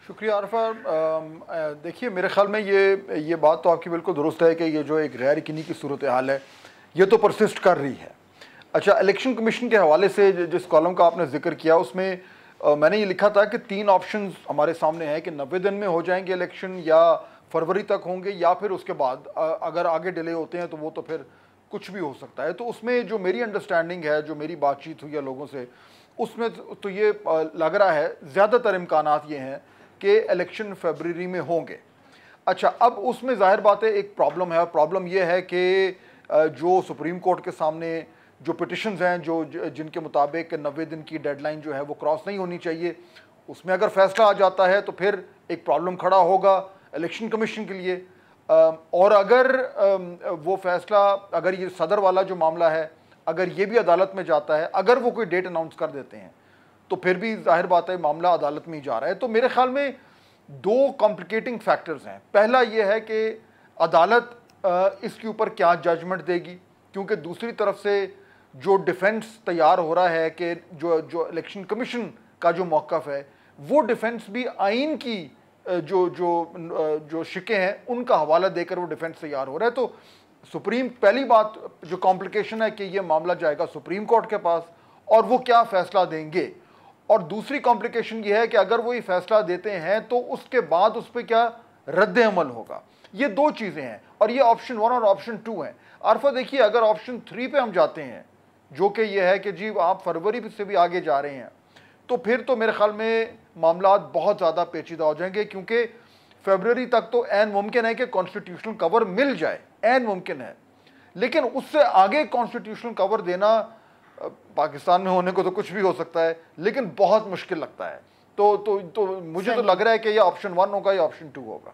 शुक्रिया आरफा। देखिए, मेरे ख्याल में ये बात तो आपकी बिल्कुल दुरुस्त है कि ये जो एक गैर यकीनी की सूरत हाल है ये तो परसिस्ट कर रही है। अच्छा, इलेक्शन कमीशन के हवाले से जिस कॉलम का आपने जिक्र किया उसमें मैंने ये लिखा था कि 3 ऑप्शंस हमारे सामने हैं कि 90 दिन में हो जाएंगे इलेक्शन, या फरवरी तक होंगे, या फिर उसके बाद अगर आगे डिले होते हैं तो वो तो फिर कुछ भी हो सकता है। तो उसमें जो मेरी अंडरस्टैंडिंग है, जो मेरी बातचीत हुई है लोगों से, उसमें तो ये लग रहा है ज़्यादातर इम्कानात ये हैं कि इलेक्शन फरवरी में होंगे। अच्छा, अब उसमें ज़ाहिर बात है एक प्रॉब्लम है, और प्रॉब्लम यह है कि जो सुप्रीम कोर्ट के सामने जो पिटिशंस हैं, जिनके मुताबिक 90 दिन की डेडलाइन जो है वो क्रॉस नहीं होनी चाहिए, उसमें अगर फैसला आ जाता है तो फिर एक प्रॉब्लम खड़ा होगा इलेक्शन कमीशन के लिए। और अगर वो फैसला, अगर ये सदर वाला जो मामला है, अगर ये भी अदालत में जाता है, अगर वो कोई डेट अनाउंस कर देते हैं तो फिर भी जाहिर बात है मामला अदालत में ही जा रहा है। तो मेरे ख्याल में 2 कॉम्प्लिकेटिंग फैक्टर्स हैं। पहला ये है कि अदालत इसके ऊपर क्या जजमेंट देगी, क्योंकि दूसरी तरफ से जो डिफेंस तैयार हो रहा है कि जो इलेक्शन कमीशन का जो मौक़िफ़ है वो डिफेंस भी आइन की जो शिकें हैं उनका हवाला देकर वो डिफेंस तैयार हो रहा है। तो पहली बात जो कॉम्प्लिकेशन है कि ये मामला जाएगा सुप्रीम कोर्ट के पास और वो क्या फ़ैसला देंगे, और दूसरी कॉम्प्लिकेशन ये है कि अगर वो ये फैसला देते हैं तो उसके बाद उस पर क्या रद्द अमल होगा। ये 2 चीज़ें हैं, और ये ऑप्शन 1 और ऑप्शन 2 हैं। आरफा, देखिए, अगर ऑप्शन 3 पे हम जाते हैं, जो कि ये है कि जी आप फरवरी से भी आगे जा रहे हैं, तो फिर तो मेरे ख्याल में मामला बहुत ज़्यादा पेचीदा हो जाएंगे, क्योंकि फरवरी तक तो ऐन मुमकिन है कि कॉन्स्टिट्यूशनल कवर मिल जाए, ऐन मुमकिन है, लेकिन उससे आगे कॉन्स्टिट्यूशनल कवर देना पाकिस्तान में होने को तो कुछ भी हो सकता है, लेकिन बहुत मुश्किल लगता है। तो मुझे तो लग रहा है कि यह ऑप्शन 1 होगा या ऑप्शन 2 होगा।